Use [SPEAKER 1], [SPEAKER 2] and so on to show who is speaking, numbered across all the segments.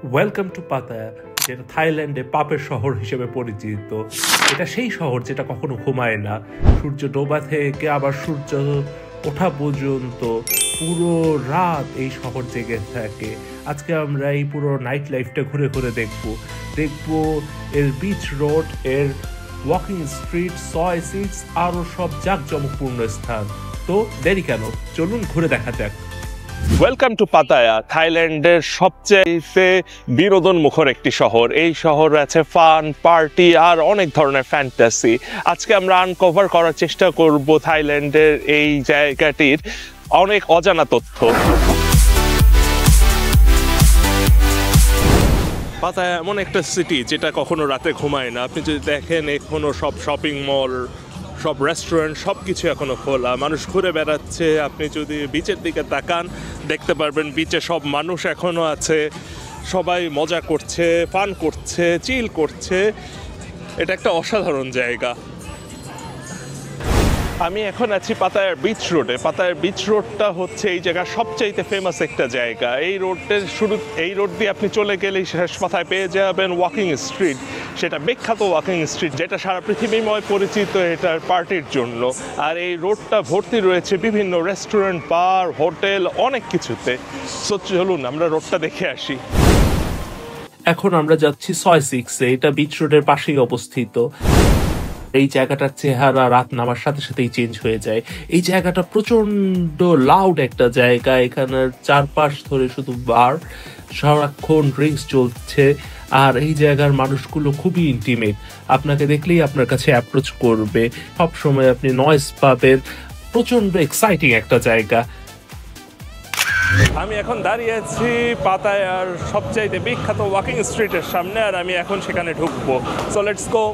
[SPEAKER 1] Welcome to Pattaya, যেটা থাইল্যান্ডে পাপের শহর হিসেবে পরিচিত। এটা সেই শহর যেটা কখনো ঘুমায় না। সূর্য ডোবা থেকে আবার সূর্য ওঠা পর্যন্ত পুরো রাত এই শহর জেগে থাকে। আজকে আমরা এই পুরো নাইট লাইফটা ঘুরে ঘুরে দেখবো এর বিচ রোড, এর ওয়াকিং স্ট্রিট, সয় সিটস, আরও সব জাঁকজমকপূর্ণ স্থান। তো দেরি কেন, চলুন ঘুরে দেখা যাক।
[SPEAKER 2] ওয়েলকাম টু পাতায়া, থাইল্যান্ডের সবচেয়ে বিনোদন মুখর একটি শহর। এই শহরে আছে ফান, পার্টি আর অনেক ধরনের ফ্যান্টাসি। আজকে আমরা আনকভার করার চেষ্টা করব থাইল্যান্ডের এই জায়গাটির অনেক অজানা তথ্য। পাতায়া এমন একটা সিটি যেটা কখনো রাতে ঘুমায় না। আপনি যদি দেখেন, এখনো সব শপিং মল, সব রেস্টুরেন্ট, সব কিছু এখনো খোলা, মানুষ ঘুরে বেড়াচ্ছে। আপনি যদি বিচের দিকে তাকান দেখতে পারবেন বিচে সব মানুষ এখনো আছে, সবাই মজা করছে, ফান করছে, চিল করছে। এটা একটা অসাধারণ জায়গা। আমি এখন আছি পাতায়ার বিচ রোডে। পাতায়ার বিচ রোডটা হচ্ছে এই জায়গার সবচাইতে ফেমাস একটা জায়গা। এই রোড দিয়ে আপনি চলে গেলেই শেষ মাথায় পেয়ে যাবেন ওয়াকিং স্ট্রিট। সেটা বিখ্যাত ওয়াকিং স্ট্রিট, যেটা সারা পৃথিবীময় পরিচিত এটার পার্টির জন্য। আর এই রোডটা ভর্তি রয়েছে বিভিন্ন রেস্টুরেন্ট, বার, হোটেল, অনেক কিছুতে। সো চলুন আমরা রোডটা দেখে আসি।
[SPEAKER 1] এখন আমরা যাচ্ছি সয় সিক্সে। এটা বিচ রোডের পাশেই অবস্থিত। এই জায়গাটার চেহারা রাত নামার সাথে সাথেই চেঞ্জ হয়ে যায়। এই জায়গাটা প্রচন্ড লাউড একটা জায়গা। এখানের চারপাশ ধরে শুধু বার, সারাক্ষণ ড্রিঙ্কস চলছে। আর এই জায়গার মানুষগুলো খুবই ইন্টিমেট। আপনাকে দেখলেই আপনার কাছে অ্যাপ্রোচ করবে। সবসময় আপনি নয়েজ পাবেন। প্রচন্ড এক্সাইটিং একটা জায়গা।
[SPEAKER 2] আমি এখন দাঁড়িয়ে আছি পাতায়ার সবচাইতে বিখ্যাত ওয়াকিং স্ট্রিটের সামনে, আর আমি এখন সেখানে ঢুকবো। So let's go.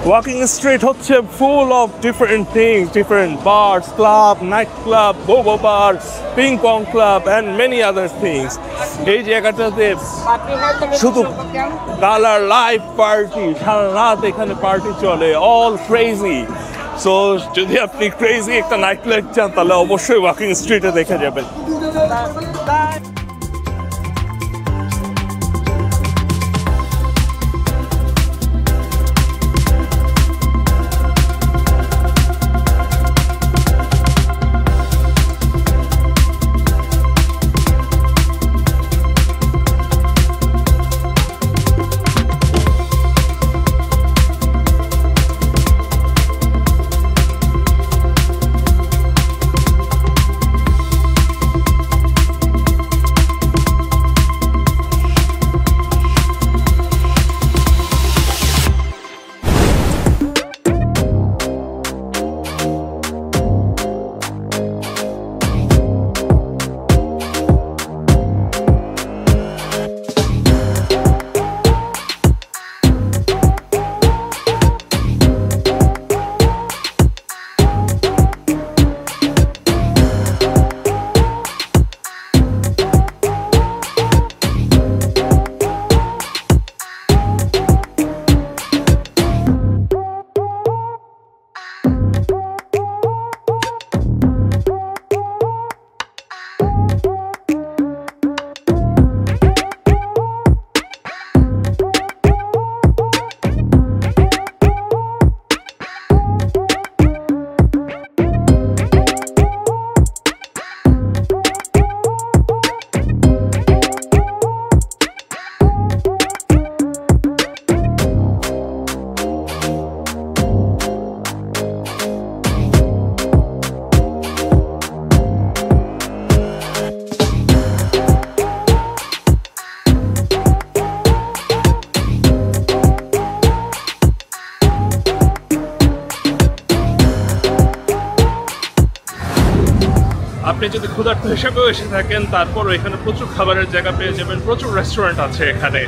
[SPEAKER 2] Walking Street হচ্ছে full of different things, different bars, club, night club, Bobo bar, ping pong club and many other things. এই জায়গাটাতে শুধু কালার লাইভ পার্টি, সারা রাত এখানে পার্টি চলে, অল ক্রেজি। সো যদি আপনি ক্রেজি একটা নাইট লাইফ চান তাহলে অবশ্যই ওয়াকিং স্ট্রিটে দেখে যাবেন। আপনি যদি ক্ষুধার্ত হিসেবেও এসে থাকেন, তারপরও এখানে প্রচুর খাবারের জায়গা পেয়ে যাবেন। প্রচুর রেস্টুরেন্ট আছে এখানে।